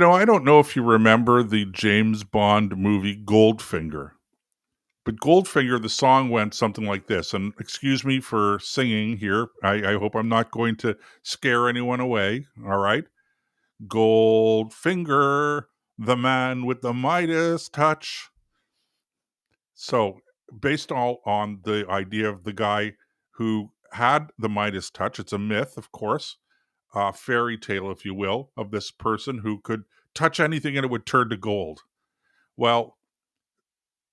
I don't know if you remember the James Bond movie Goldfinger, but Goldfinger, the song went something like this. And excuse me for singing here. I hope I'm not going to scare anyone away. All right. Goldfinger, the man with the Midas touch. So, based all on the idea of the guy who had the Midas touch, it's a myth, of course, a fairy tale, if you will, of this person who could touch anything and it would turn to gold. Well,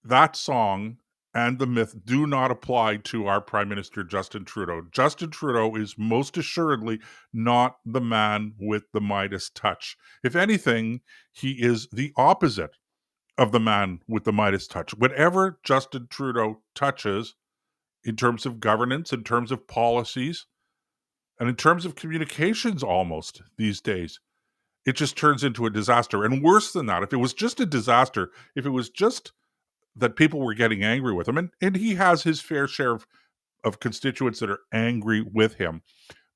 that song and the myth do not apply to our Prime Minister Justin Trudeau. Justin Trudeau is most assuredly not the man with the Midas touch. If anything, he is the opposite of the man with the Midas touch. Whatever Justin Trudeau touches in terms of governance, in terms of policies, and in terms of communications almost these days, it just turns into a disaster. And worse than that, if it was just a disaster, if it was just that people were getting angry with him, and he has his fair share of constituents that are angry with him.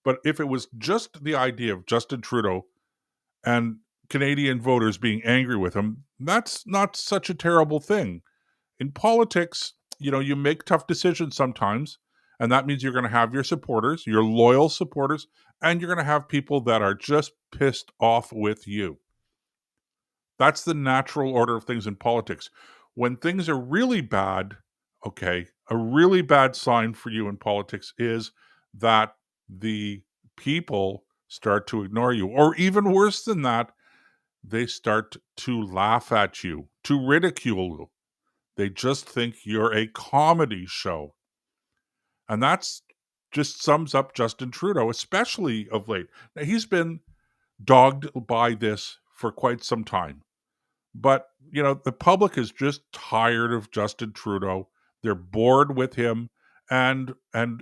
But if it was just the idea of Justin Trudeau and Canadian voters being angry with him, that's not such a terrible thing. In politics, you make tough decisions sometimes, and that means you're going to have your supporters, your loyal supporters, and you're going to have people that are just pissed off with you. That's the natural order of things in politics. When things are really bad, okay, a really bad sign for you in politics is that the people start to ignore you. Or even worse than that, they start to laugh at you, to ridicule you. They just think you're a comedy show. And that's just sums up Justin Trudeau, especially of late. Now, he's been dogged by this for quite some time. But, the public is just tired of Justin Trudeau. They're bored with him. And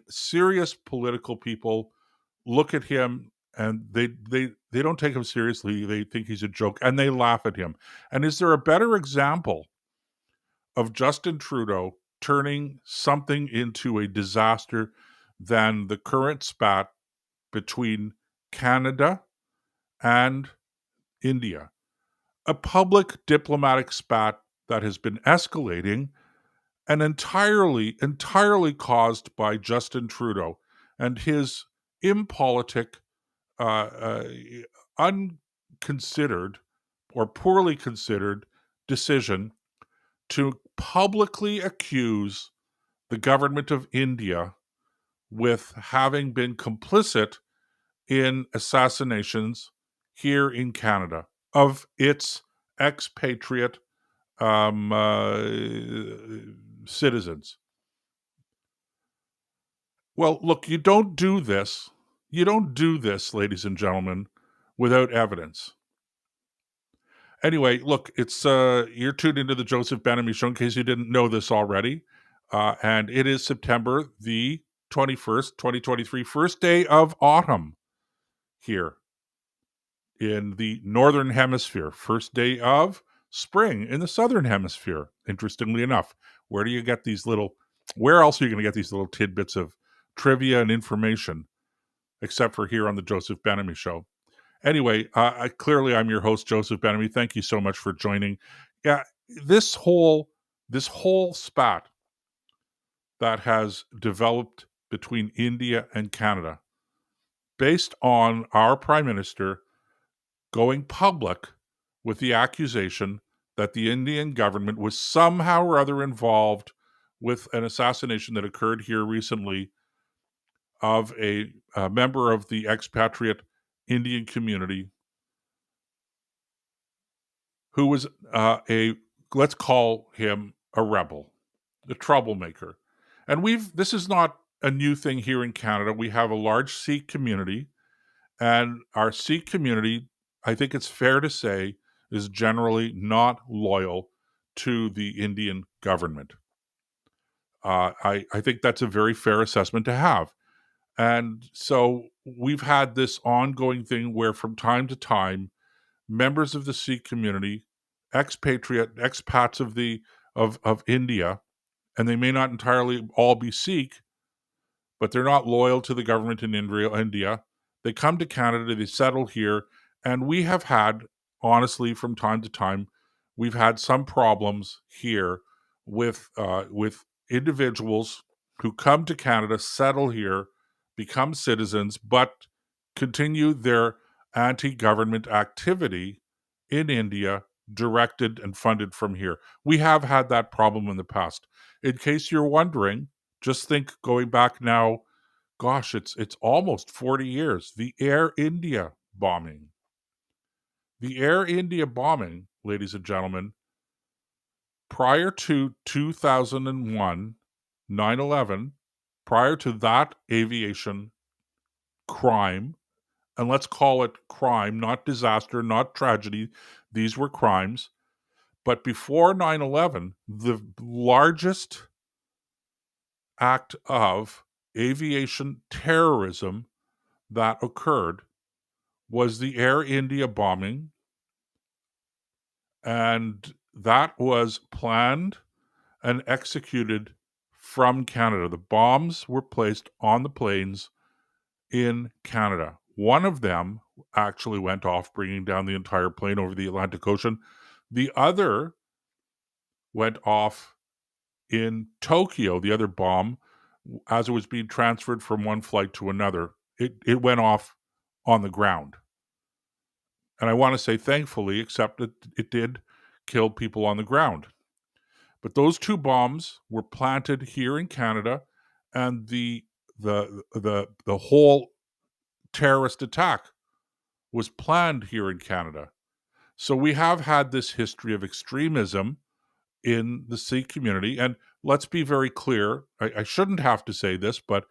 serious political people look at him and they don't take him seriously. They think he's a joke and they laugh at him. And is there a better example of Justin Trudeau turning something into a disaster than the current spat between Canada and India? A public diplomatic spat that has been escalating and entirely caused by Justin Trudeau and his impolitic, uh, unconsidered or poorly considered decision to publicly accuse the government of India with having been complicit in assassinations here in Canada of its expatriate citizens. Well, look, you don't do this. You don't do this, ladies and gentlemen, without evidence. Anyway, look, it's you're tuned into the Joseph Benamy Show in case you didn't know this already. And it is September the 21st, 2023, first day of autumn here in the Northern Hemisphere, first day of spring in the Southern Hemisphere, interestingly enough. Where else are you going to get these little tidbits of trivia and information, except for here on the Joseph Benamy Show? Anyway, clearly I'm your host, Joseph Benamy. Thank you so much for joining. Yeah, this whole spat that has developed between India and Canada, based on our Prime Minister going public with the accusation that the Indian government was somehow or other involved with an assassination that occurred here recently of a member of the expatriate Indian community who was let's call him a rebel, a troublemaker. And this is not a new thing here in Canada. We have a large Sikh community, and our Sikh community, I think it's fair to say, is generally not loyal to the Indian government. I think that's a very fair assessment to have. And so we've had this ongoing thing where from time to time, members of the Sikh community, expats of India, and they may not entirely all be Sikh, but they're not loyal to the government in India. They come to Canada, they settle here, and we have had honestly, from time to time, we've had some problems here with individuals who come to Canada, settle here, become citizens, but continue their anti-government activity in India, directed and funded from here. We have had that problem in the past. In case you're wondering, just think going back now, gosh, it's almost 40 years. The Air India bombing. The Air India bombing, ladies and gentlemen, prior to 2001, 9/11, prior to that aviation crime, and let's call it crime, not disaster, not tragedy, these were crimes. But before 9/11, the largest act of aviation terrorism that occurred was the Air India bombing, and that was planned and executed from Canada. The bombs were placed on the planes in Canada. One of them actually went off, bringing down the entire plane over the Atlantic Ocean. The other went off in Tokyo, the other bomb, as it was being transferred from one flight to another. It went off on the ground. And I want to say thankfully, except that it did kill people on the ground. But those two bombs were planted here in Canada, and the whole terrorist attack was planned here in Canada. So we have had this history of extremism in the Sikh community, and let's be very clear. I shouldn't have to say this, but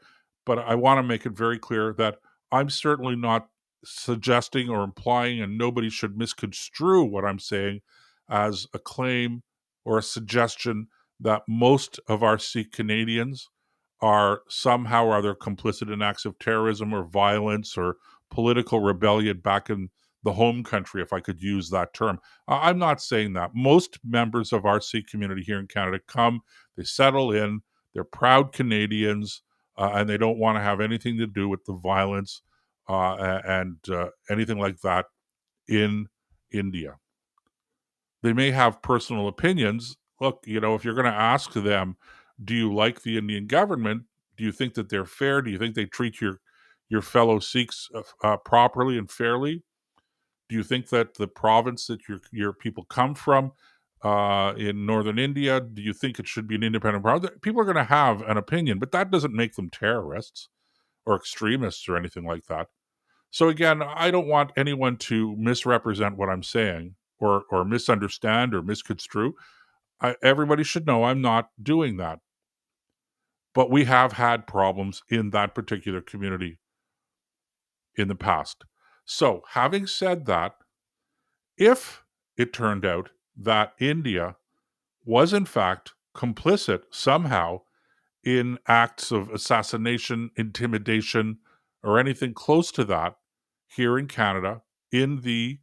I want to make it very clear that I'm certainly not suggesting or implying, and nobody should misconstrue what I'm saying as a claim or a suggestion that most of our Sikh Canadians are somehow or other complicit in acts of terrorism or violence or political rebellion back in the home country, if I could use that term. I'm not saying that. Most members of our Sikh community here in Canada come, they settle in, they're proud Canadians, and they don't want to have anything to do with the violence and anything like that in India. They may have personal opinions. Look, if you're going to ask them, do you like the Indian government? Do you think that they're fair? Do you think they treat your fellow Sikhs properly and fairly? Do you think that the province that your people come from in northern India, do you think it should be an independent province? People are going to have an opinion, but that doesn't make them terrorists or extremists or anything like that. So again, I don't want anyone to misrepresent what I'm saying or misunderstand or misconstrue. Everybody should know I'm not doing that. But we have had problems in that particular community in the past. So having said that, if it turned out that India was in fact complicit somehow in acts of assassination, intimidation, or anything close to that here in Canada, in the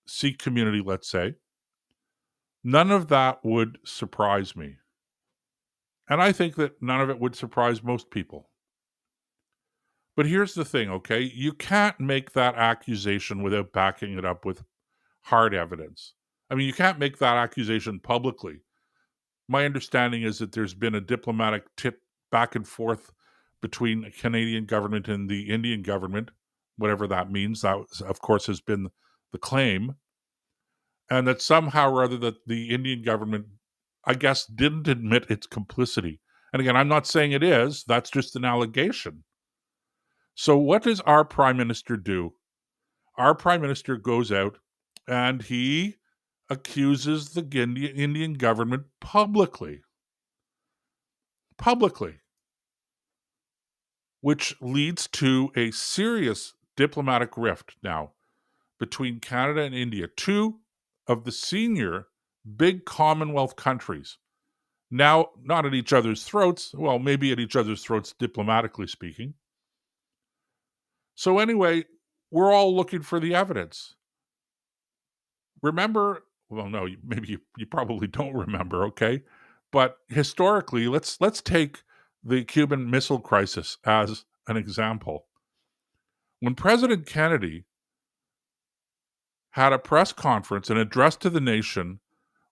Sikh community, let's say, none of that would surprise me. And I think that none of it would surprise most people. But here's the thing, okay? You can't make that accusation without backing it up with hard evidence. I mean, you can't make that accusation publicly. My understanding is that there's been a diplomatic tip back and forth between the Canadian government and the Indian government, whatever that means. That, of course, has been the claim. And that somehow or other that the Indian government, I guess, didn't admit its complicity. And again, I'm not saying it is. That's just an allegation. So what does our prime minister do? Our prime minister goes out and he accuses the Indian government publicly, which leads to a serious diplomatic rift now between Canada and India, two of the senior big Commonwealth countries. Now, not at each other's throats, well, maybe at each other's throats, diplomatically speaking. So anyway, we're all looking for the evidence. Remember, well, no, maybe you probably don't remember, okay? But historically, let's take the Cuban Missile Crisis as an example. When President Kennedy had a press conference, an address to the nation,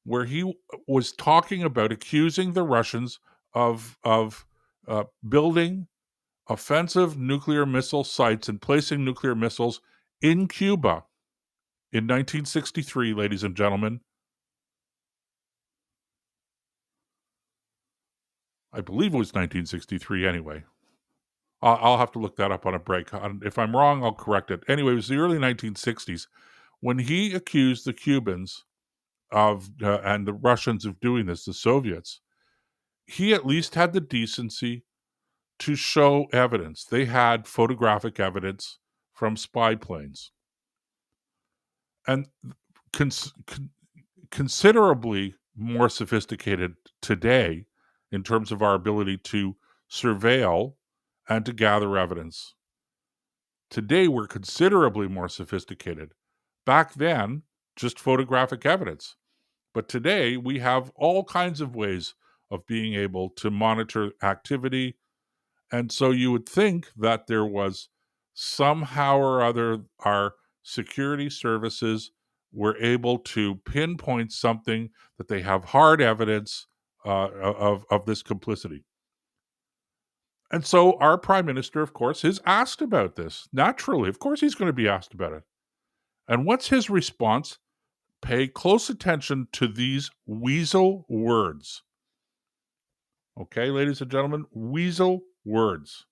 where he was talking about accusing the Russians of building offensive nuclear missile sites and placing nuclear missiles in Cuba in 1963, ladies and gentlemen. I believe it was 1963 anyway. I'll have to look that up on a break. If I'm wrong, I'll correct it. Anyway, it was the early 1960s when he accused the Cubans of and the Russians of doing this, the Soviets. He at least had the decency to show evidence. They had photographic evidence from spy planes. And considerably more sophisticated today in terms of our ability to surveil and to gather evidence. Today, we're considerably more sophisticated. Back then, just photographic evidence. But today, we have all kinds of ways of being able to monitor activity. And so you would think that there was somehow or other our security services were able to pinpoint something that they have hard evidence of this complicity. And so our prime minister, of course, is asked about this. Naturally, of course, he's going to be asked about it. And what's his response? Pay close attention to these weasel words. Okay, ladies and gentlemen, weasel words.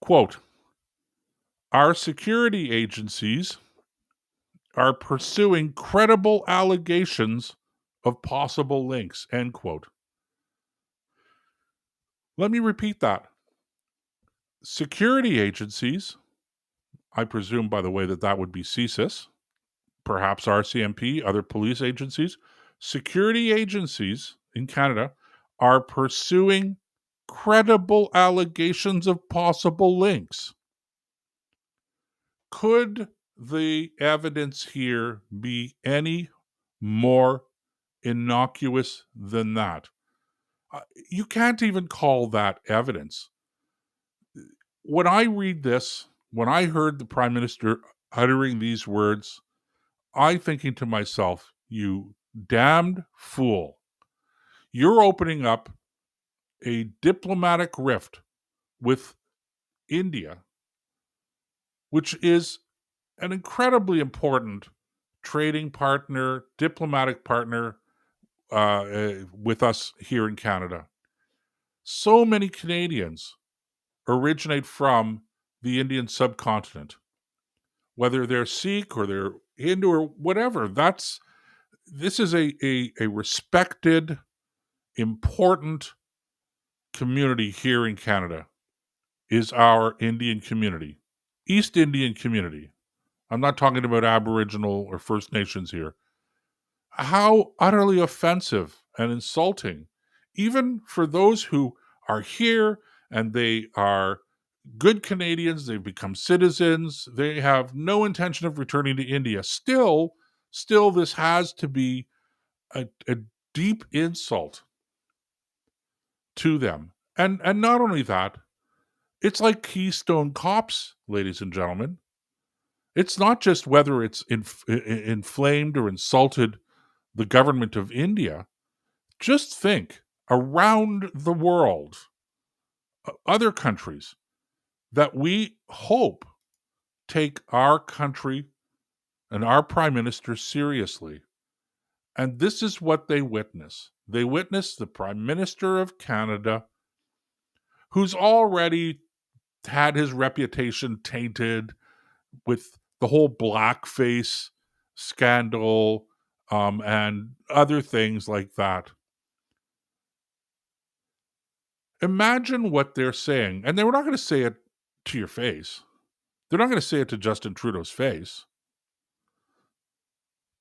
Quote, our security agencies are pursuing credible allegations of possible links, end quote. Let me repeat that. Security agencies, I presume, by the way, that would be CSIS, perhaps RCMP, other police agencies, security agencies in Canada are pursuing credible allegations of possible links. Could the evidence here be any more innocuous than that? You can't even call that evidence. When I read this, when I heard the Prime Minister uttering these words, I'm thinking to myself, you damned fool. You're opening up a diplomatic rift with India, which is an incredibly important trading partner, diplomatic partner with us here in Canada. So many Canadians originate from the Indian subcontinent, whether they're Sikh or they're Hindu or whatever. This is a respected, important community here in Canada, is our Indian community, East Indian community. I'm not talking about Aboriginal or First Nations here. How utterly offensive and insulting, even for those who are here and they are good Canadians, they've become citizens, they have no intention of returning to India. Still, this has to be a deep insult to them. And not only that, it's like Keystone Cops, ladies and gentlemen. It's not just whether it's inflamed or insulted the government of India. Just think around the world, other countries that we hope take our country and our prime minister seriously. And this is what they witness. They witness the Prime Minister of Canada, who's already had his reputation tainted with the whole blackface scandal and other things like that. Imagine what they're saying. And they were not going to say it to your face. They're not going to say it to Justin Trudeau's face.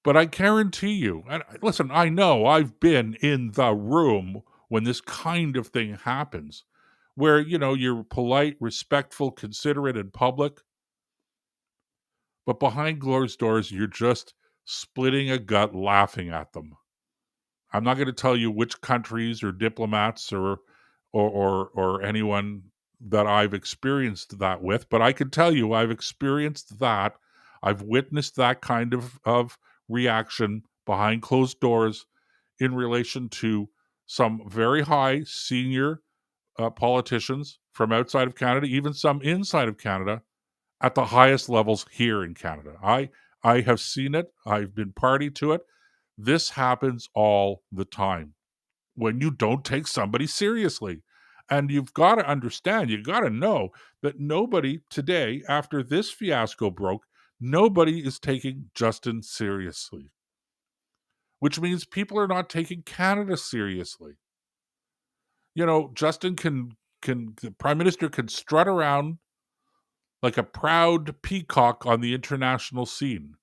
But I guarantee you, and listen, I know I've been in the room when this kind of thing happens, where, you're polite, respectful, considerate in public, but behind closed doors, you're just splitting a gut laughing at them. I'm not going to tell you which countries or diplomats or anyone that I've experienced that with, but I can tell you I've experienced that. I've witnessed that kind of reaction behind closed doors in relation to some very high senior politicians from outside of Canada, even some inside of Canada, at the highest levels here in Canada. I have seen it. I've been party to it. This happens all the time when you don't take somebody seriously. And you've got to understand, you got to know that nobody today, after this fiasco broke, nobody is taking Justin seriously, which means people are not taking Canada seriously. You know, Justin the Prime Minister can strut around like a proud peacock on the international scene.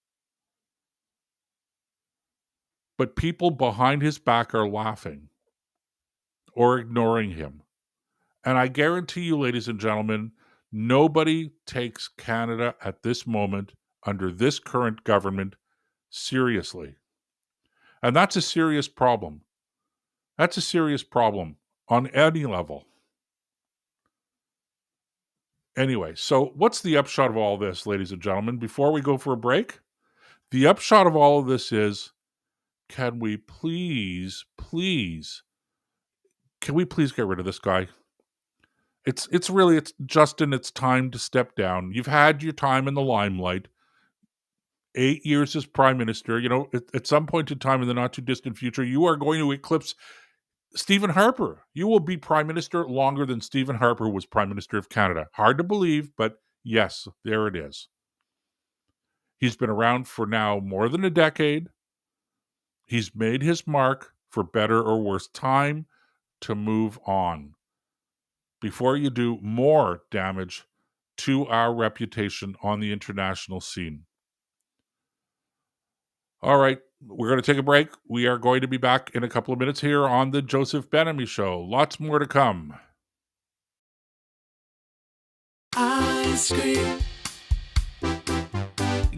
But people behind his back are laughing or ignoring him. And I guarantee you, ladies and gentlemen, nobody takes Canada at this moment, under this current government, seriously. And that's a serious problem. That's a serious problem on any level. Anyway, so what's the upshot of all this, ladies and gentlemen? Before we go for a break, the upshot of all of this is, can we please get rid of this guy? It's Justin, it's time to step down. You've had your time in the limelight. 8 years as Prime Minister. You know, at some point in time in the not too distant future, you are going to eclipse Stephen Harper. You will be Prime Minister longer than Stephen Harper was Prime Minister of Canada. Hard to believe, but yes, there it is. He's been around for now more than a decade. He's made his mark, for better or worse. Time to move on before you do more damage to our reputation on the international scene. All right, we're going to take a break. We are going to be back in a couple of minutes here on the Joseph Ben-Ami Show. Lots more to come. Ice cream.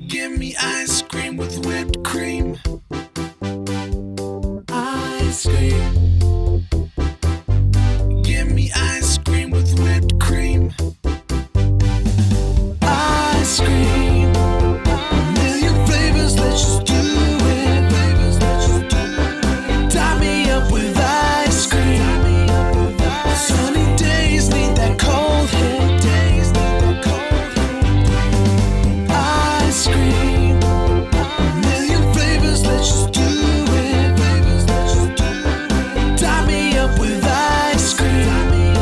Give me ice cream with whipped cream. Ice cream. Give me ice cream with whipped cream. Ice cream. A million flavors, let's just do it. Tie me up with ice cream. Sunny days need that cold hit. Ice cream. A million flavors, let's just do it. Tie me up with ice cream.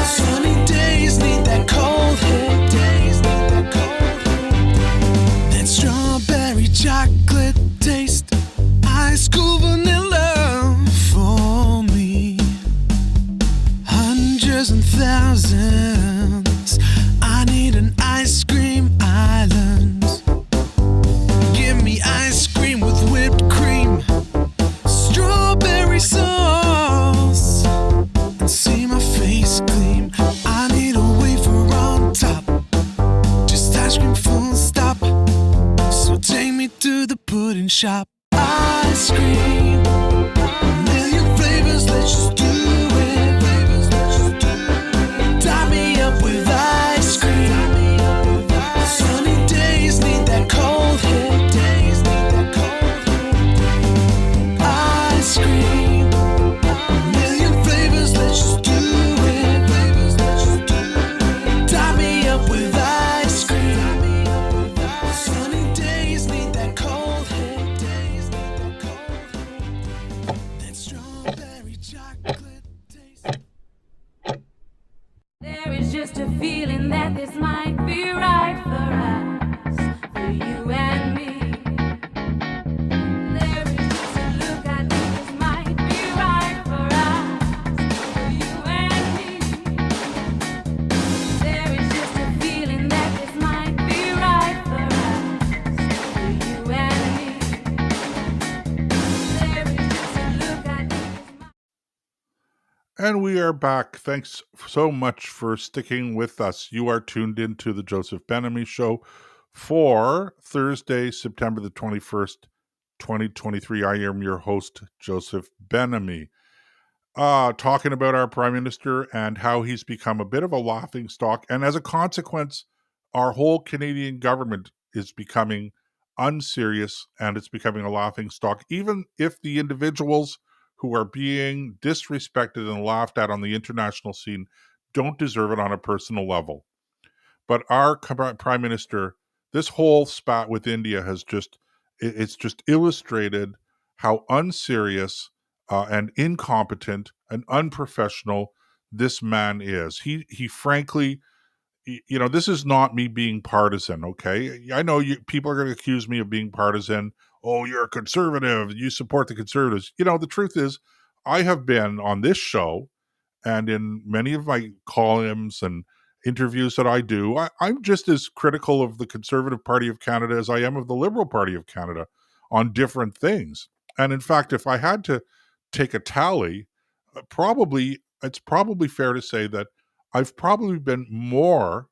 Sunny days need that cold hit. That strawberry chocolate taste, ice cool vanilla for me. Hundreds and thousands, I need an ice cream island. Give me ice cream with whipped cream, strawberry sauce, and see my face gleam. I need a wafer on top, just ice cream full stop. So take me to the pudding shop. Ice cream, a million flavors, let's just do it. Tie me up with ice cream. Sunny days need that cold hit. Ice cream, a million flavors, let's just do it. Tie me up with ice cream. Sunny days need that cold hit. That strawberry chocolate taste. There is just a feeling that this might be right for us, for you and me. There is just a look I think this might be right for us, for you and me. There is just a feeling that this might be right for us, for you and me. There is just a look I think this might. And we are back. Thanks so much for sticking with us. You are tuned into the Joseph Ben-Ami Show for Thursday, September the 21st, 2023. I am your host, Joseph Ben-Ami. talking about our prime minister and how he's become a bit of a laughing stock. And as a consequence, our whole Canadian government is becoming unserious and it's becoming a laughing stock, even if the individuals who are being disrespected and laughed at on the international scene don't deserve it on a personal level. But our prime minister, this whole spat with India has it's just illustrated how unserious and incompetent and unprofessional this man is. He frankly, this is not me being partisan. Okay, I know people are going to accuse me of being partisan. Oh, you're a conservative. You support the conservatives. The truth is, I have been on this show and in many of my columns and interviews that I do, I'm just as critical of the Conservative Party of Canada as I am of the Liberal Party of Canada on different things. And in fact, if I had to take a tally, it's probably fair to say that I've probably been more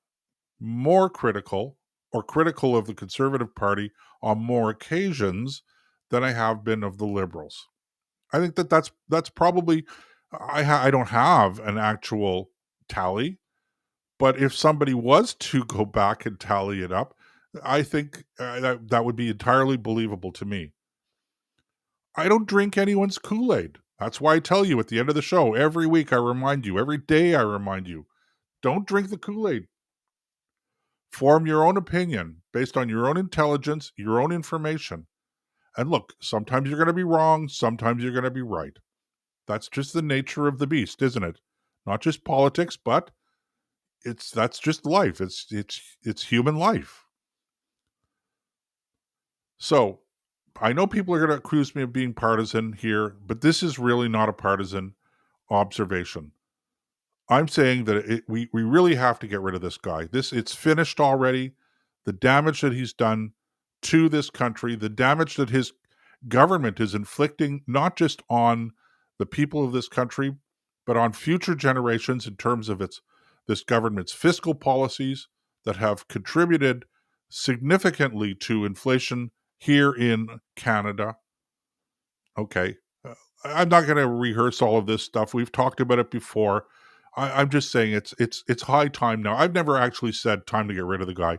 critical or critical of the Conservative Party on more occasions than I have been of the Liberals. I think that's probably I don't have an actual tally, but if somebody was to go back and tally it up, I think that would be entirely believable to me. I don't drink anyone's Kool-Aid. That's why I tell you at the end of the show, every week I remind you, every day I remind you, don't drink the Kool-Aid. Form your own opinion based on your own intelligence, your own information. And look, sometimes you're going to be wrong, sometimes you're going to be right. That's just the nature of the beast, isn't it? Not just politics, but that's just life. It's human life. So I know people are going to accuse me of being partisan here, but this is really not a partisan observation. I'm saying that we really have to get rid of this guy. It's finished already. The damage that he's done to this country, the damage that his government is inflicting, not just on the people of this country, but on future generations in terms of this government's fiscal policies that have contributed significantly to inflation here in Canada. Okay. I'm not going to rehearse all of this stuff. We've talked about it before. I'm just saying it's high time now. I've never actually said time to get rid of the guy.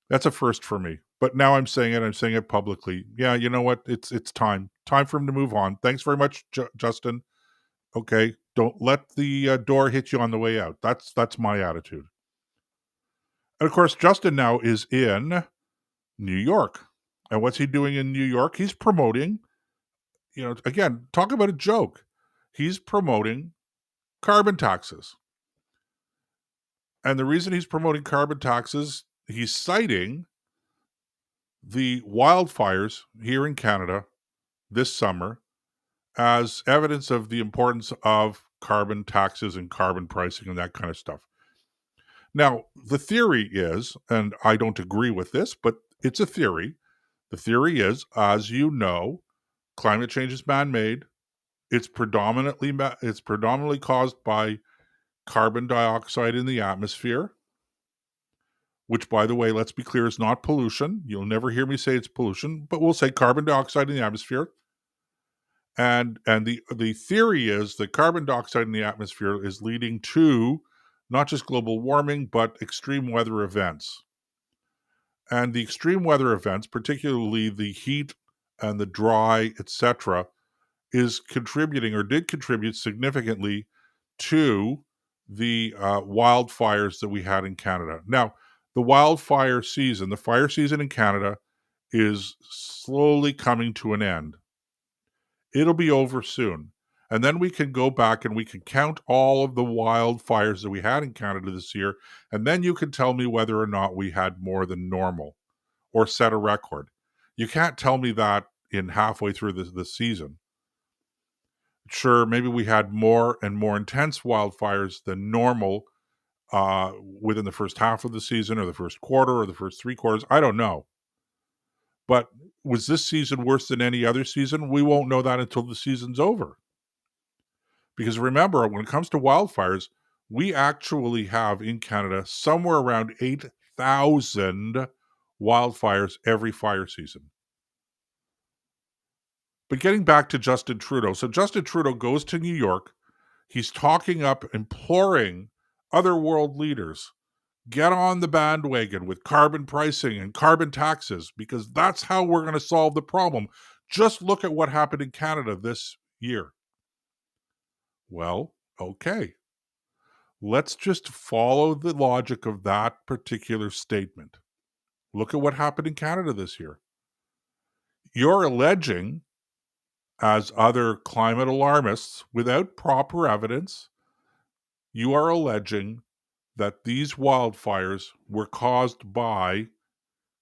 That's a first for me. But now I'm saying it publicly. Yeah, you know what? It's time. Time for him to move on. Thanks very much, Justin. Okay, don't let the door hit you on the way out. That's my attitude. And of course, Justin now is in New York. And what's he doing in New York? He's promoting, again, talk about a joke. He's promoting carbon taxes. And the reason he's promoting carbon taxes, he's citing the wildfires here in Canada this summer as evidence of the importance of carbon taxes and carbon pricing and that kind of stuff. Now, the theory is, and I don't agree with this, but it's a theory. The theory is, as you know, climate change is man-made. It's predominantly caused by carbon dioxide in the atmosphere, which, by the way, let's be clear, is not pollution. You'll never hear me say it's pollution, but we'll say carbon dioxide in the atmosphere. And the theory is that carbon dioxide in the atmosphere is leading to not just global warming, but extreme weather events. And the extreme weather events, particularly the heat and the dry, etc., is contributing or did contribute significantly to the wildfires that we had in Canada. Now, the fire season in Canada is slowly coming to an end. It'll be over soon. And then we can go back and we can count all of the wildfires that we had in Canada this year. And then you can tell me whether or not we had more than normal or set a record. You can't tell me that in halfway through the season. Sure, maybe we had more and more intense wildfires than normal within the first half of the season or the first quarter or the first 3 quarters. I don't know. But was this season worse than any other season? We won't know that until the season's over. Because remember, when it comes to wildfires, we actually have in Canada somewhere around 8,000 wildfires every fire season. But getting back to Justin Trudeau. So Justin Trudeau goes to New York. He's talking up, imploring other world leaders, get on the bandwagon with carbon pricing and carbon taxes, because that's how we're going to solve the problem. Just look at what happened in Canada this year. Well, okay. Let's just follow the logic of that particular statement. Look at what happened in Canada this year. You're alleging, as other climate alarmists, without proper evidence, you are alleging that these wildfires were caused by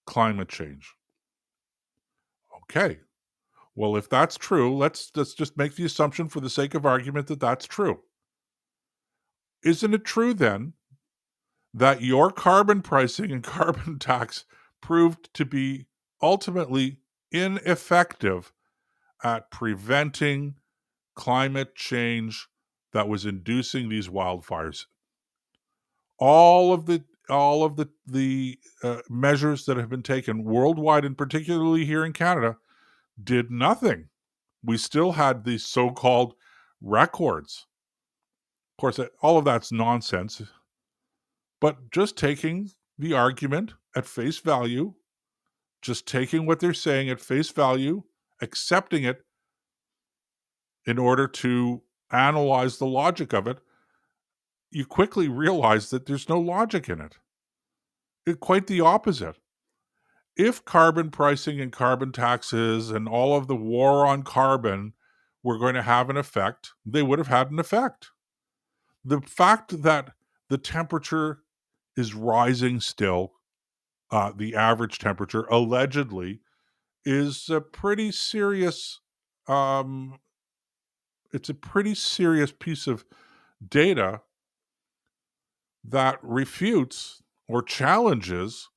climate change. Okay. Well, if that's true, let's just make the assumption for the sake of argument that that's true. Isn't it true then that your carbon pricing and carbon tax proved to be ultimately ineffective at preventing climate change that was inducing these wildfires? All of the measures that have been taken worldwide, and particularly here in Canada, did nothing. We still had these so-called records. Of course, all of that's nonsense. But just taking the argument at face value, just taking what they're saying at face value, accepting it in order to analyze the logic of it, you quickly realize that there's no logic in it. Quite the opposite. If carbon pricing and carbon taxes and all of the war on carbon were going to have an effect, they would have had an effect. The fact that the temperature is rising still, the average temperature allegedly, is a pretty serious. It's a pretty serious piece of data that refutes or challenges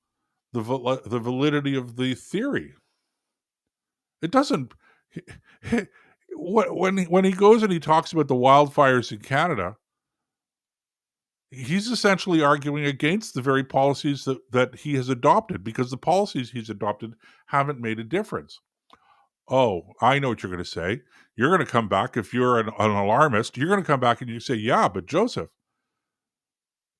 the validity of the theory. It doesn't. When he goes and he talks about the wildfires in Canada, he's essentially arguing against the very policies that he has adopted, because the policies he's adopted haven't made a difference. Oh, I know what you're going to say. You're going to come back, if you're an alarmist, you're going to come back and you say, yeah, but Joseph,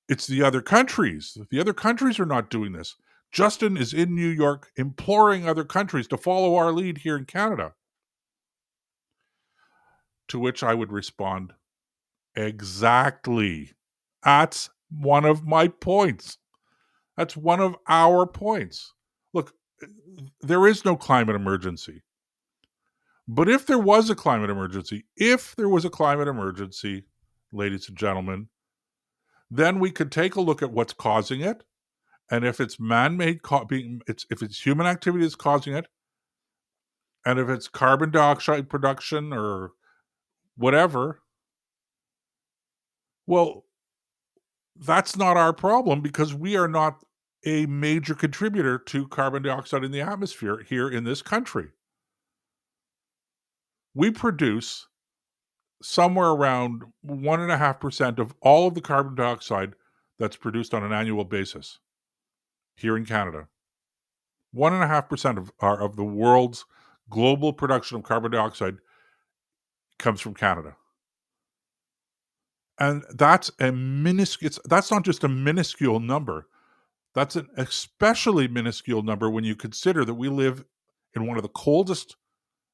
it's the other countries. The other countries are not doing this. Justin is in New York imploring other countries to follow our lead here in Canada. To which I would respond, exactly. That's one of my points. That's one of our points. Look, there is no climate emergency. But if there was a climate emergency, ladies and gentlemen, then we could take a look at what's causing it. And if it's man-made, if it's human activity that's causing it, and if it's carbon dioxide production or whatever, well, that's not our problem, because we are not a major contributor to carbon dioxide in the atmosphere here in this country. We produce somewhere around 1.5% of all of the carbon dioxide that's produced on an annual basis here in Canada. 1.5% of the world's global production of carbon dioxide comes from Canada. And that's that's not just a minuscule number. That's an especially minuscule number when you consider that we live in one of the coldest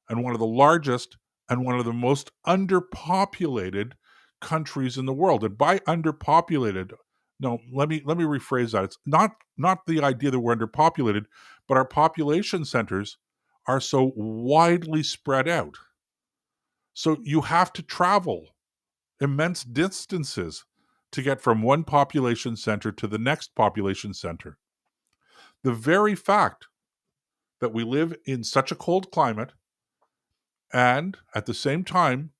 and one of the largest and one of the most underpopulated countries in the world. And by underpopulated, no, let me rephrase that. It's not the idea that we're underpopulated, but our population centers are so widely spread out. So you have to travel immense distances to get from one population center to the next population center. The very fact that we live in such a cold climate, and at the same time,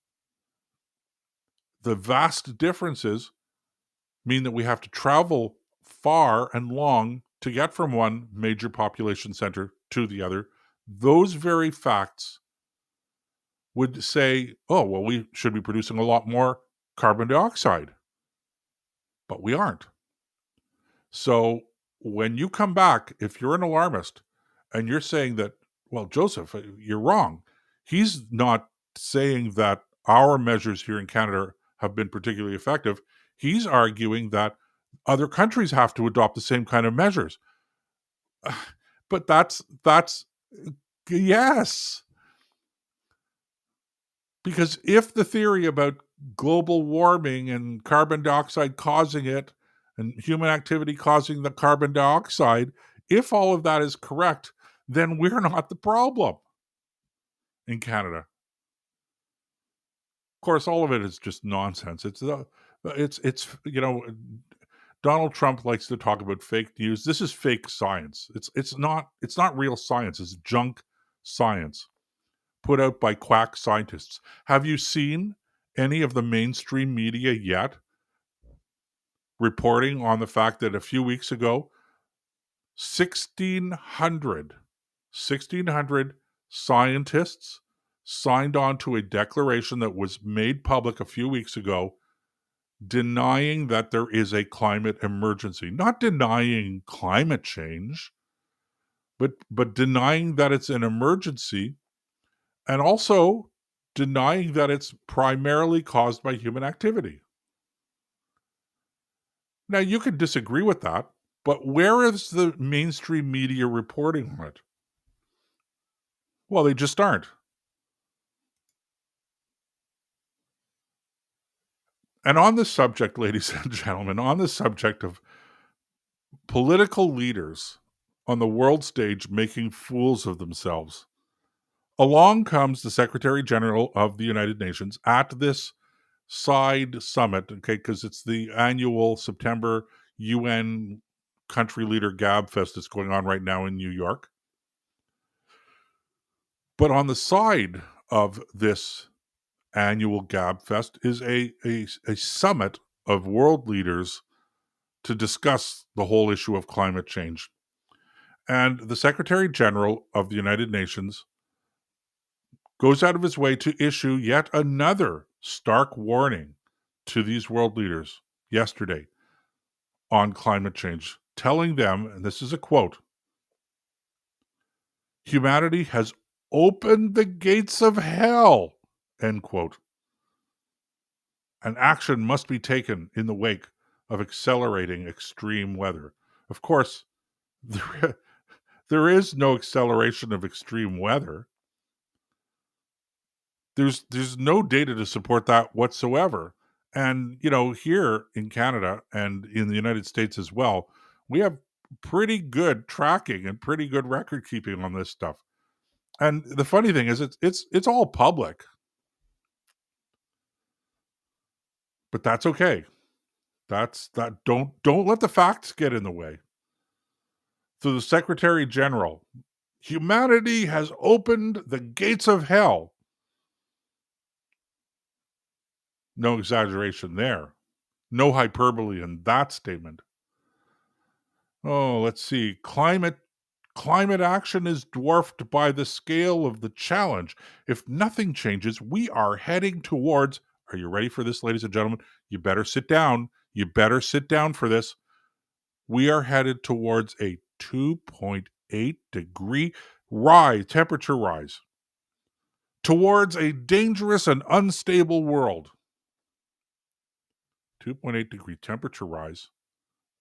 the vast differences mean that we have to travel far and long to get from one major population center to the other. Those very facts would say, oh, well, we should be producing a lot more carbon dioxide. But we aren't. So when you come back, if you're an alarmist and you're saying that, well, Joseph, you're wrong. He's not saying that our measures here in Canada have been particularly effective. He's arguing that other countries have to adopt the same kind of measures. But that's yes. Because if the theory about global warming and carbon dioxide causing it and human activity causing the carbon dioxide, if all of that is correct, then we're not the problem in Canada. Of course, all of it is just nonsense. It's Donald Trump likes to talk about fake news. This is fake science. It's not real science. It's junk science put out by quack scientists. Have you seen any of the mainstream media yet reporting on the fact that a few weeks ago 1,600 scientists signed on to a declaration that was made public a few weeks ago denying that there is a climate emergency, not denying climate change, but denying that it's an emergency, and also denying that it's primarily caused by human activity. Now, you could disagree with that, but where is the mainstream media reporting on it? Well, they just aren't. And on this subject, ladies and gentlemen, on the subject of political leaders on the world stage making fools of themselves, along comes the Secretary General of the United Nations at this side summit, okay, because it's the annual September UN country leader Gab Fest that's going on right now in New York. But on the side of this annual Gab Fest is a summit of world leaders to discuss the whole issue of climate change. And the Secretary General of the United Nations goes out of his way to issue yet another stark warning to these world leaders yesterday on climate change, telling them, and this is a quote, humanity has opened the gates of hell, end quote. And action must be taken in the wake of accelerating extreme weather. Of course, there is no acceleration of extreme weather. There's no data to support that whatsoever. And, here in Canada and in the United States as well, we have pretty good tracking and pretty good record keeping on this stuff. And the funny thing is it's all public. But that's okay. Don't let the facts get in the way. So the Secretary General, humanity has opened the gates of hell. No exaggeration there. No hyperbole in that statement. Oh, let's see. Climate action is dwarfed by the scale of the challenge. If nothing changes, we are heading towards, are you ready for this, ladies and gentlemen? You better sit down. You better sit down for this. We are headed towards a 2.8 degree temperature rise, towards a dangerous and unstable world. 2.8 degree temperature rise.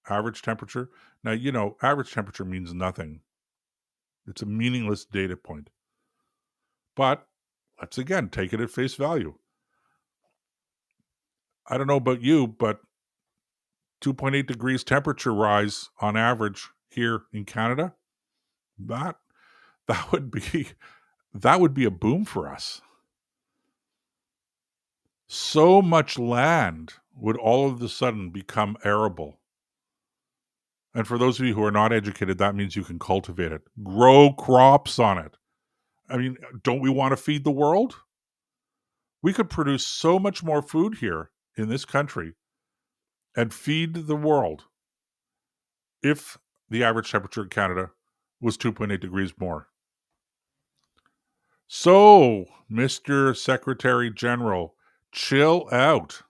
Average temperature. Now, average temperature means nothing. It's a meaningless data point. But let's again take it at face value. I don't know about you, but 2.8 degrees temperature rise on average here in Canada, that would be a boom for us. So much land would all of a sudden become arable. And for those of you who are not educated, that means you can cultivate it, grow crops on it. I mean, don't we want to feed the world? We could produce so much more food here in this country and feed the world if the average temperature in Canada was 2.8 degrees more. So, Mr. Secretary General, chill out.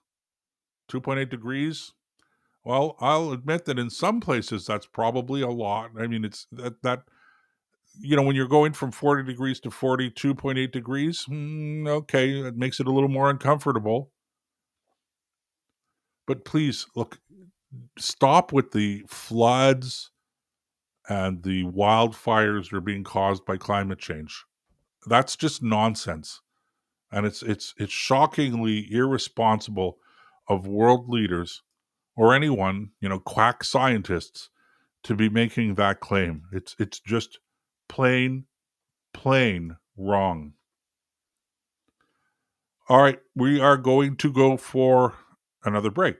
2.8 degrees? Well, I'll admit that in some places that's probably a lot. I mean, it's that when you're going from 40 degrees to 42.8 degrees, okay, it makes it a little more uncomfortable. But please, look, stop with the floods and the wildfires that are being caused by climate change. That's just nonsense. And it's shockingly irresponsible of world leaders or anyone, quack scientists, to be making that claim. It's just plain wrong. All right, we are going to go for another break.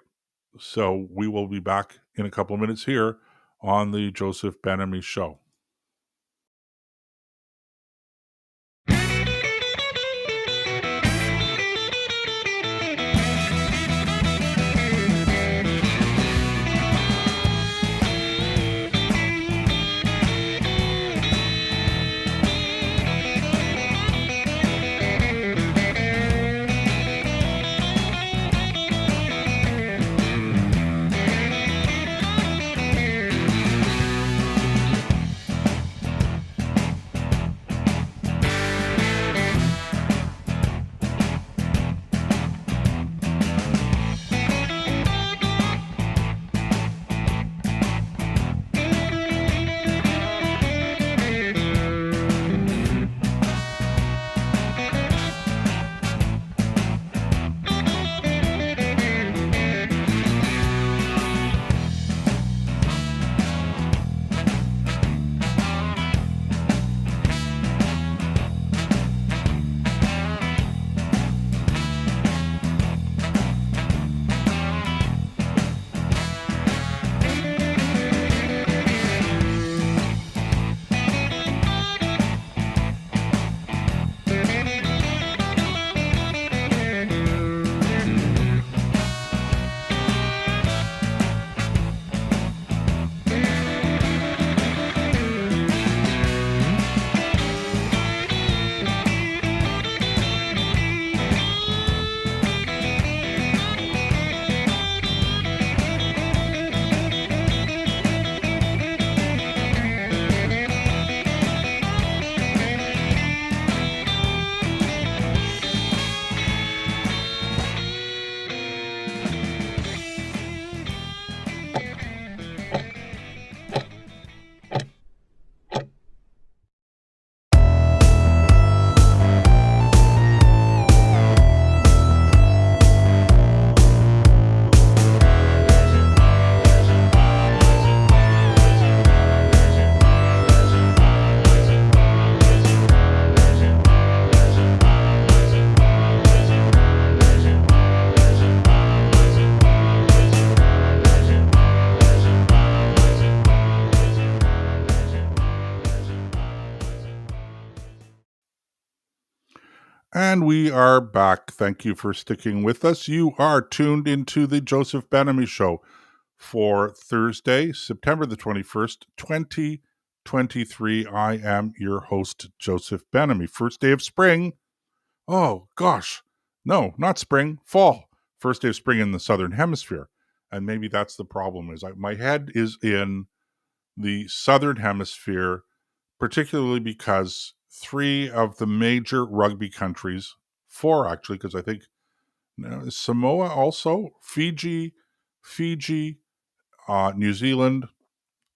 So we will be back in a couple of minutes here on the Joseph Ben-Ami Show. And we are back. Thank you for sticking with us. You are tuned into the Joseph Ben-Ami Show for Thursday, September the 21st, 2023. I am your host, Joseph Ben-Ami. First day of spring. Oh, gosh. No, not spring, fall. First day of spring in the Southern Hemisphere. And maybe that's the problem, is my head is in the Southern Hemisphere, particularly because 3 of the major rugby countries, 4 actually, because I think Samoa also, Fiji, New Zealand,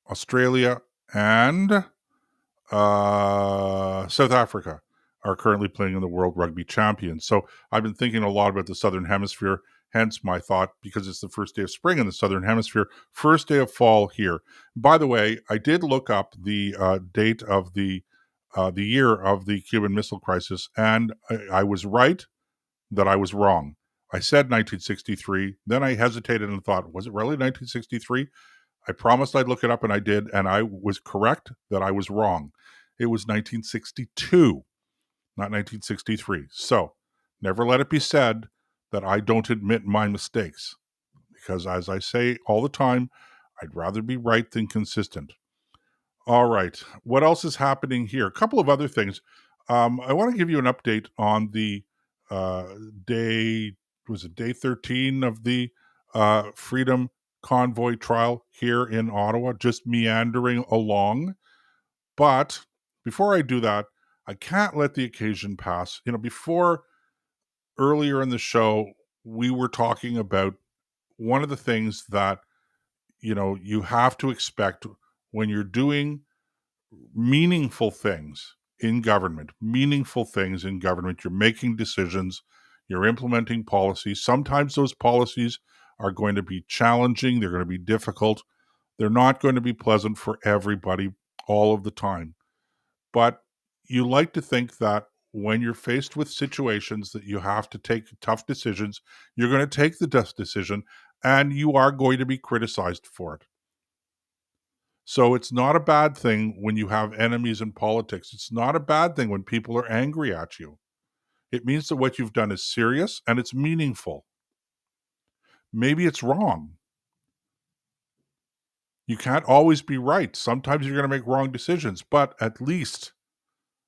Australia, and South Africa are currently playing in the World Rugby Champions. So I've been thinking a lot about the Southern Hemisphere, hence my thought, because it's the first day of spring in the Southern Hemisphere, first day of fall here. By the way, I did look up the date of the year of the Cuban Missile Crisis, and I was right that I was wrong. I said 1963, then I hesitated and thought, was it really 1963? I promised I'd look it up, and I did, and I was correct that I was wrong. It was 1962, not 1963. So never let it be said that I don't admit my mistakes, because as I say all the time, I'd rather be right than consistent. All right. What else is happening here? A couple of other things. I want to give you an update on the day 13 of the Freedom Convoy trial here in Ottawa, just meandering along. But Before I do that, I can't let the occasion pass. Before earlier in the show, we were talking about one of the things that, you have to expect when you're doing meaningful things in government, you're making decisions, you're implementing policies. Sometimes those policies are going to be challenging, they're going to be difficult, they're not going to be pleasant for everybody all of the time. But you like to think that when you're faced with situations that you have to take tough decisions, you're going to take the tough decision and you are going to be criticized for it. So it's not a bad thing when you have enemies in politics. It's not a bad thing when people are angry at you. It means that what you've done is serious and it's meaningful. Maybe it's wrong. You can't always be right. Sometimes you're going to make wrong decisions, but at least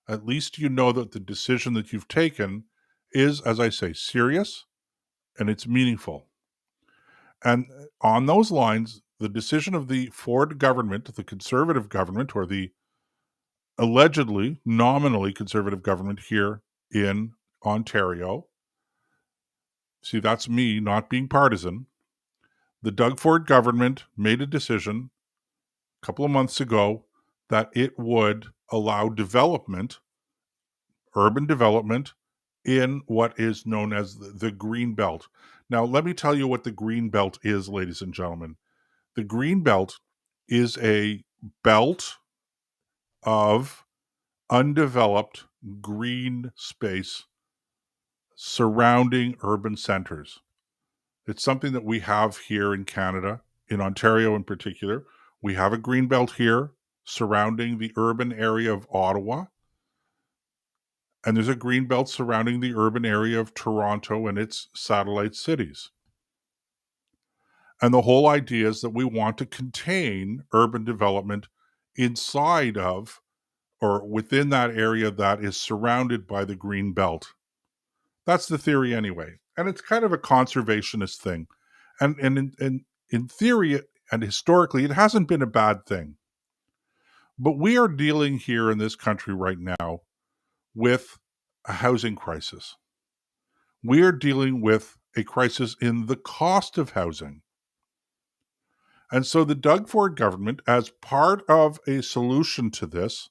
you know that the decision that you've taken is, as I say, serious and it's meaningful. And on those lines, the decision of the Ford government, the conservative government, or the allegedly, nominally conservative government here in Ontario. See, that's me not being partisan. The Doug Ford government made a decision a couple of months ago that it would allow urban development, in what is known as the Greenbelt. Now, let me tell you what the Greenbelt is, ladies and gentlemen. The Greenbelt is a belt of undeveloped green space surrounding urban centers. It's something that we have here in Canada, in Ontario in particular. We have a green belt here surrounding the urban area of Ottawa. And there's a green belt surrounding the urban area of Toronto and its satellite cities. And the whole idea is that we want to contain urban development inside of or within that area that is surrounded by the green belt. That's the theory anyway. And it's kind of a conservationist thing. And in theory and historically, it hasn't been a bad thing. But we are dealing here in this country right now with a housing crisis. We are dealing with a crisis in the cost of housing. And so the Doug Ford government, as part of a solution to this,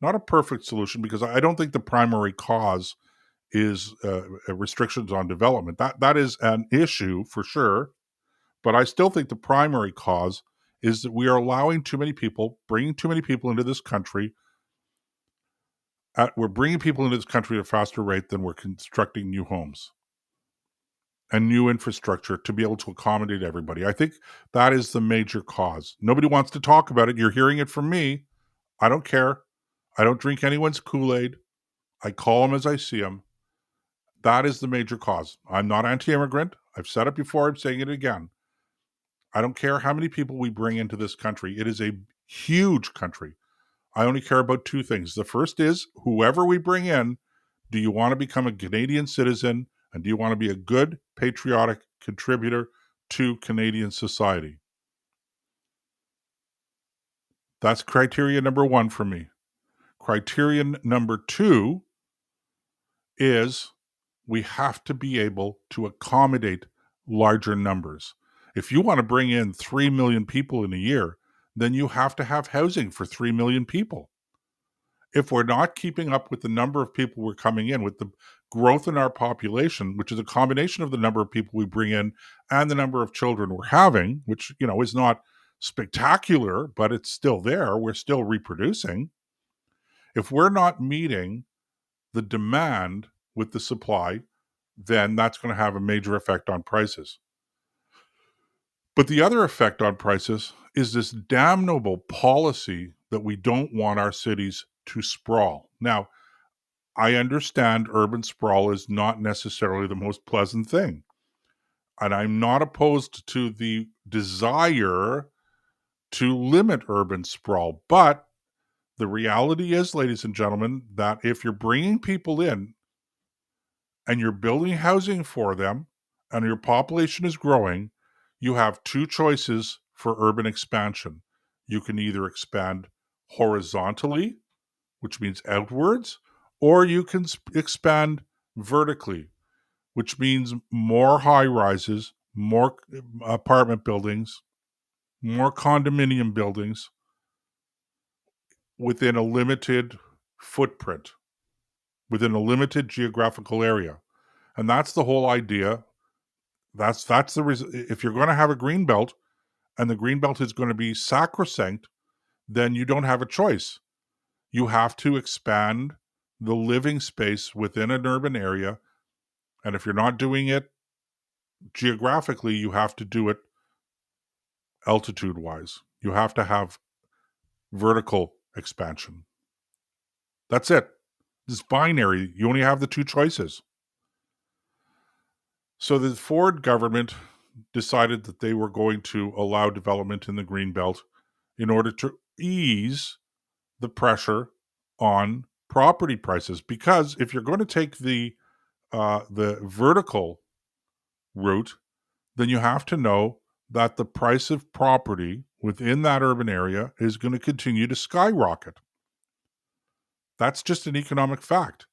not a perfect solution, because I don't think the primary cause is restrictions on development. That is an issue for sure, but I still think the primary cause is that we are allowing too many people, bringing too many people into this country. We're bringing people into this country at a faster rate than we're constructing new homes and new infrastructure to be able to accommodate everybody. I think that is the major cause. Nobody wants to talk about it. You're hearing it from me. I don't care. I don't drink anyone's Kool-Aid. I call them as I see them. That is the major cause. I'm not anti-immigrant. I've said it before. I'm saying it again. I don't care how many people we bring into this country. It is a huge country. I only care about two things. The first is, whoever we bring in, do you want to become a Canadian citizen? And do you want to be a good, patriotic contributor to Canadian society? That's criteria number one for me. Criterion number two is we have to be able to accommodate larger numbers. If you want to bring in 3 million people in a year, then you have to have housing for 3 million people. If we're not keeping up with the number of people we're coming in, with the growth in our population, which is a combination of the number of people we bring in and the number of children we're having, which, is not spectacular, but it's still there. We're still reproducing. If we're not meeting the demand with the supply, then that's going to have a major effect on prices. But the other effect on prices is this damnable policy that we don't want our cities to sprawl. Now, I understand urban sprawl is not necessarily the most pleasant thing. And I'm not opposed to the desire to limit urban sprawl. But the reality is, ladies and gentlemen, that if you're bringing people in and you're building housing for them and your population is growing, you have two choices for urban expansion. You can either expand horizontally, which means outwards, or you can expand vertically, which means more high rises, more apartment buildings, more condominium buildings within a limited footprint, within a limited geographical area. And that's the whole idea. That's the reason. If you're going to have a green belt and the green belt is going to be sacrosanct, then you don't have a choice. You have to expand the living space within an urban area. And if you're not doing it geographically, you have to do it altitude wise. You have to have vertical expansion. That's it. It's binary. You only have the two choices. So the Ford government decided that they were going to allow development in the Greenbelt in order to ease the pressure on property prices. Because if you're going to take the vertical route, then you have to know that the price of property within that urban area is going to continue to skyrocket. That's just an economic fact.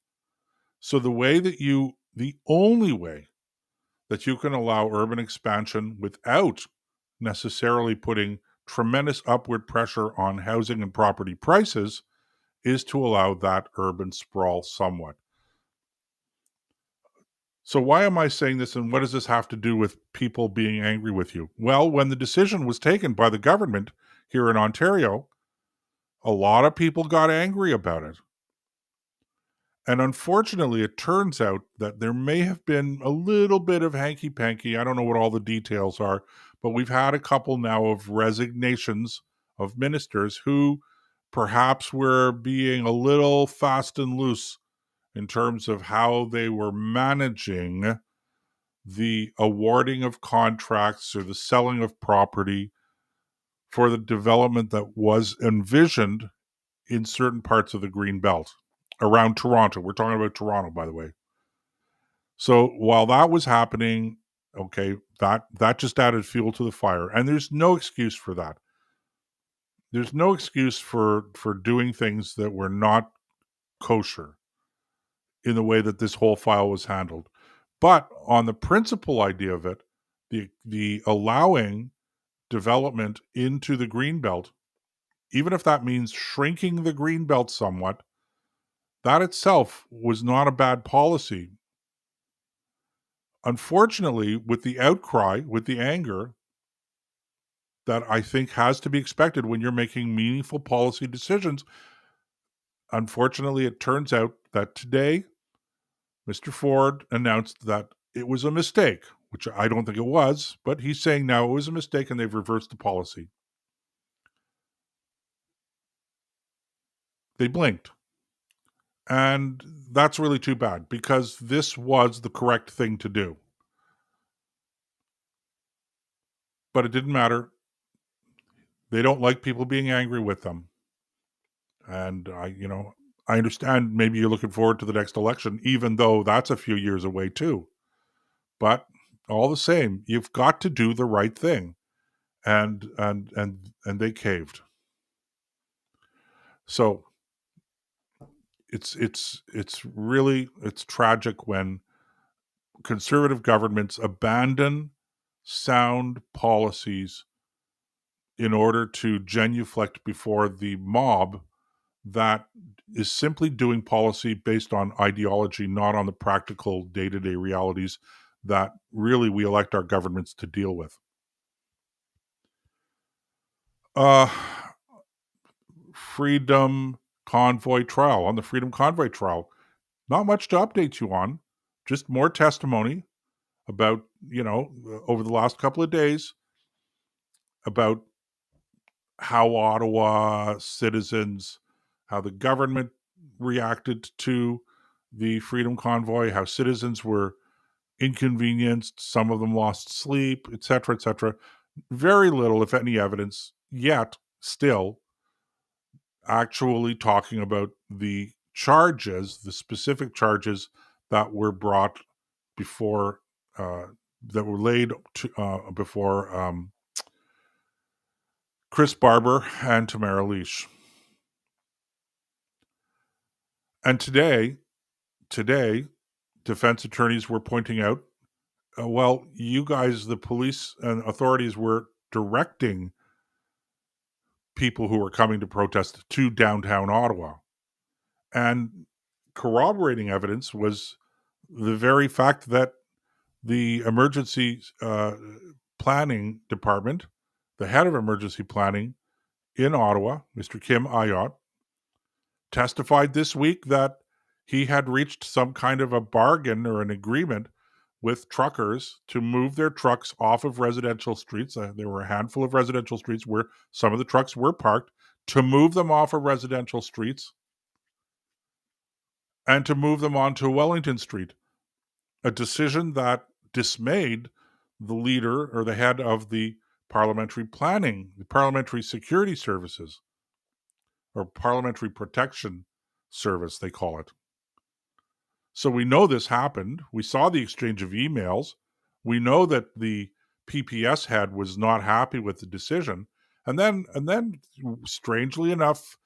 So the only way that you can allow urban expansion without necessarily putting tremendous upward pressure on housing and property prices is to allow that urban sprawl somewhat. So why am I saying this, and what does this have to do with people being angry with you? Well, when the decision was taken by the government here in Ontario, a lot of people got angry about it. And unfortunately, it turns out that there may have been a little bit of hanky-panky. I don't know what all the details are, but we've had a couple now of resignations of ministers who perhaps were being a little fast and loose in terms of how they were managing the awarding of contracts or the selling of property for the development that was envisioned in certain parts of the Green Belt around Toronto. We're talking about Toronto, by the way. So while that was happening, okay, that just added fuel to the fire. And there's no excuse for that. There's no excuse for doing things that were not kosher in the way that this whole file was handled. But on the principal idea of it, the allowing development into the Greenbelt, even if that means shrinking the Greenbelt somewhat, that itself was not a bad policy. Unfortunately, with the outcry, with the anger that I think has to be expected when you're making meaningful policy decisions, unfortunately, it turns out that today, Mr. Ford announced that it was a mistake, which I don't think it was, but he's saying now it was a mistake and they've reversed the policy. They blinked. And that's really too bad because this was the correct thing to do. But it didn't matter. They don't like people being angry with them. And I understand maybe you're looking forward to the next election, even though that's a few years away too. But all the same, you've got to do the right thing. And they caved. So it's tragic when conservative governments abandon sound policies in order to genuflect before the mob that is simply doing policy based on ideology, not on the practical day-to-day realities that really we elect our governments to deal with. Freedom Convoy trial. On the Freedom Convoy trial, not much to update you on, just more testimony about, over the last couple of days about how Ottawa citizens, how the government reacted to the Freedom Convoy, how citizens were inconvenienced, some of them lost sleep, etc., etc. Very little, if any, evidence yet still actually talking about the charges, the specific charges that were brought before, that were laid before Chris Barber and Tamara Leach. And today, defense attorneys were pointing out, well, you guys, the police and authorities, were directing people who were coming to protest to downtown Ottawa. And corroborating evidence was the very fact that the emergency planning department, the head of emergency planning in Ottawa, Mr. Kim Ayotte, testified this week that he had reached some kind of a bargain or an agreement with truckers to move their trucks off of residential streets. There were a handful of residential streets where some of the trucks were parked, to move them off of residential streets and to move them onto Wellington Street. A decision that dismayed the leader or the head of the parliamentary planning, the parliamentary security services, or parliamentary protection service, they call it. So we know this happened. We saw the exchange of emails. We know that the PPS head was not happy with the decision. And then strangely enough,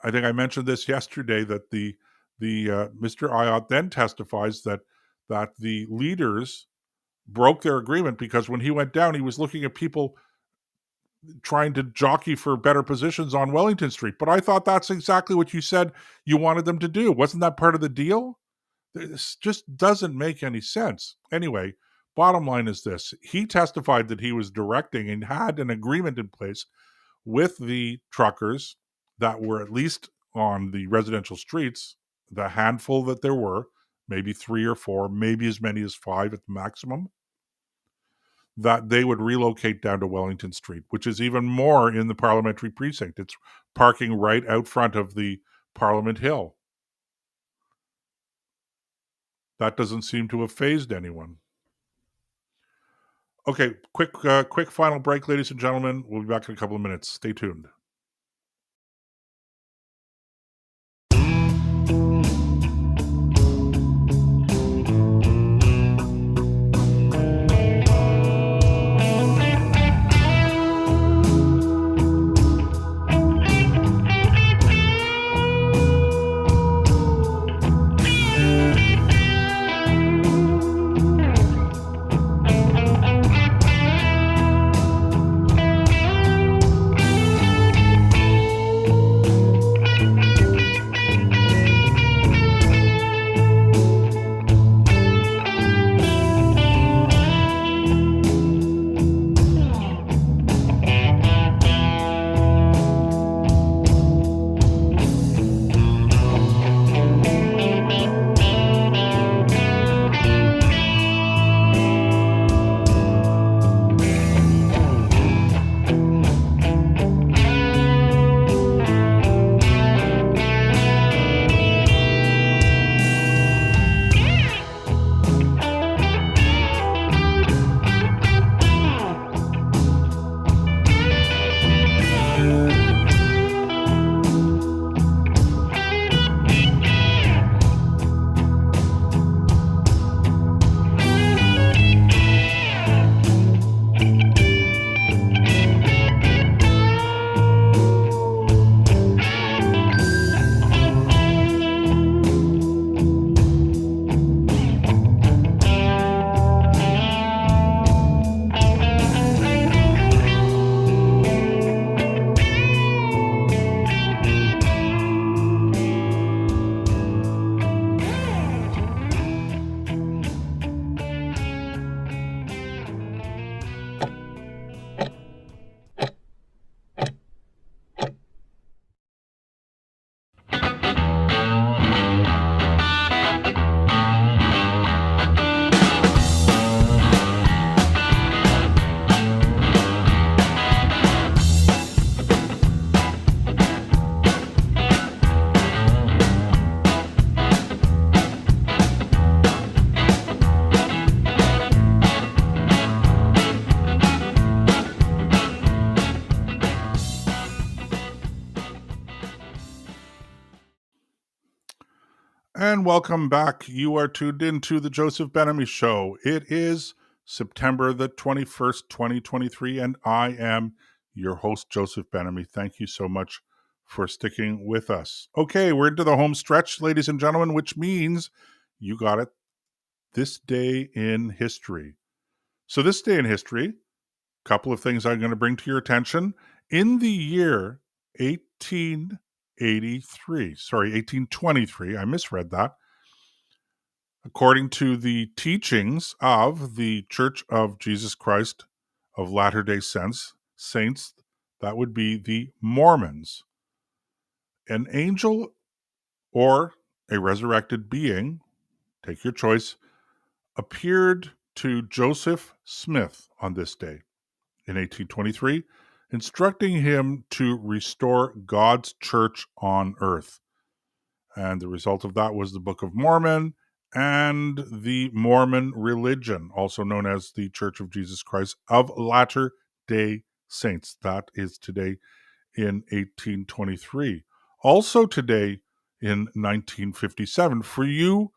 I think I mentioned this yesterday, that the Mr. Ayotte then testifies that the leaders broke their agreement because when he went down, he was looking at people trying to jockey for better positions on Wellington Street. But I thought that's exactly what you said you wanted them to do. Wasn't that part of the deal? This just doesn't make any sense. Anyway, bottom line is this. He testified that he was directing and had an agreement in place with the truckers that were at least on the residential streets, the handful that there were, maybe 3 or 4, maybe as many as 5 at the maximum, that they would relocate down to Wellington Street, which is even more in the parliamentary precinct. It's parking right out front of the Parliament Hill. That doesn't seem to have fazed anyone. Okay, quick final break, ladies and gentlemen. We'll be back in a couple of minutes. Stay tuned. And welcome back. You are tuned into the Joseph Benamy Show. It is September the 21st, 2023, and I am your host, Joseph Benamy. Thank you so much for sticking with us. Okay, we're into the home stretch, ladies and gentlemen, which means you got it. This day in history. So this day in history, a couple of things I'm going to bring to your attention. In the year 1823, I misread that. According to the teachings of the Church of Jesus Christ of Latter-day Saints, that would be the Mormons. An angel or a resurrected being, take your choice, appeared to Joseph Smith on this day in 1823, instructing him to restore God's church on earth. And the result of that was the Book of Mormon and the Mormon religion, also known as the Church of Jesus Christ of Latter-day Saints. That is today in 1823. Also today in 1957, for you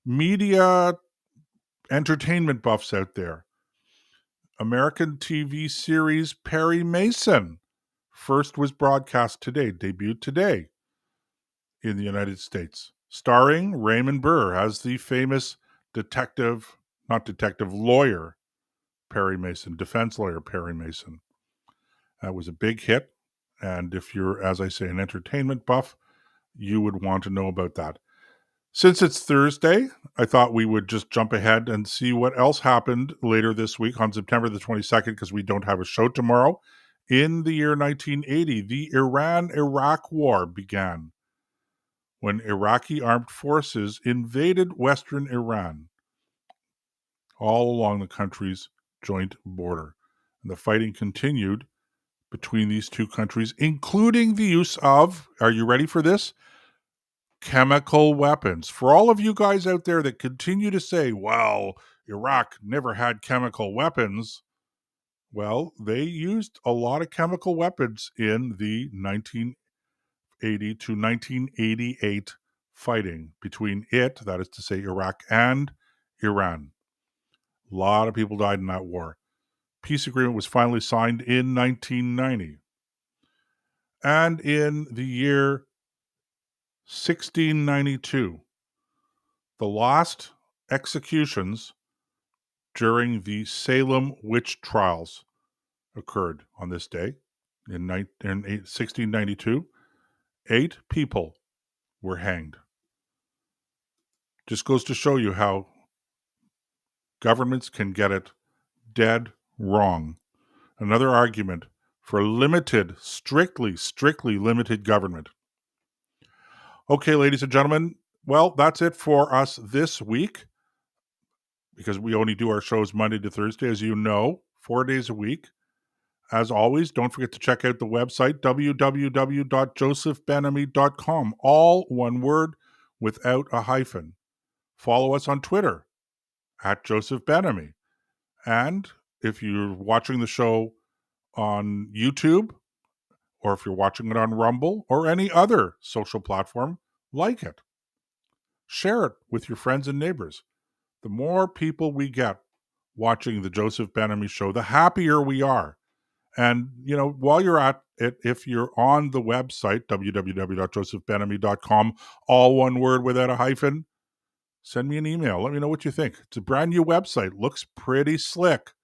media entertainment buffs out there, American TV series Perry Mason first was broadcast today, debuted today in the United States, starring Raymond Burr as the famous lawyer Perry Mason, defense lawyer Perry Mason. That was a big hit, and if you're, as I say, an entertainment buff, you would want to know about that. Since it's Thursday, I thought we would just jump ahead and see what else happened later this week on September the 22nd, because we don't have a show tomorrow. In the year 1980, the Iran-Iraq War began when Iraqi armed forces invaded western Iran, all along the country's joint border. And the fighting continued between these two countries, including the use of, are you ready for this? Chemical weapons. For all of you guys out there that continue to say, well, Iraq never had chemical weapons, well, they used a lot of chemical weapons in the 1980 to 1988 fighting between that is to say Iraq and Iran. A lot of people died in that war. Peace agreement was finally signed in 1990. And in the year 1692, the last executions during the Salem witch trials occurred on this day. In 1692, 8 people were hanged. Just goes to show you how governments can get it dead wrong. Another argument for strictly limited government. Okay, ladies and gentlemen, well, that's it for us this week, because we only do our shows Monday to Thursday, as you know, 4 days a week. As always, don't forget to check out the website, www.josephbenamy.com, all one word without a hyphen. Follow us on Twitter, @JosephBenamy. And if you're watching the show on YouTube, or if you're watching it on Rumble or any other social platform, like it. Share it with your friends and neighbors. The more people we get watching the Joseph Benamy Show, the happier we are. And, while you're at it, if you're on the website, www.josephbenamy.com, all one word without a hyphen, send me an email. Let me know what you think. It's a brand new website. Looks pretty slick.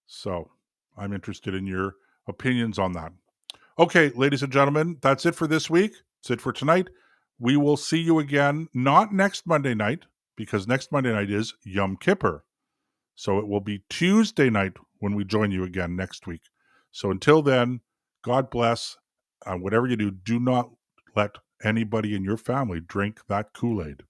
So I'm interested in your opinions on that. Okay, ladies and gentlemen, that's it for this week. That's it for tonight. We will see you again, not next Monday night, because next Monday night is Yom Kippur. So it will be Tuesday night when we join you again next week. So until then, God bless. Whatever you do, do not let anybody in your family drink that Kool-Aid.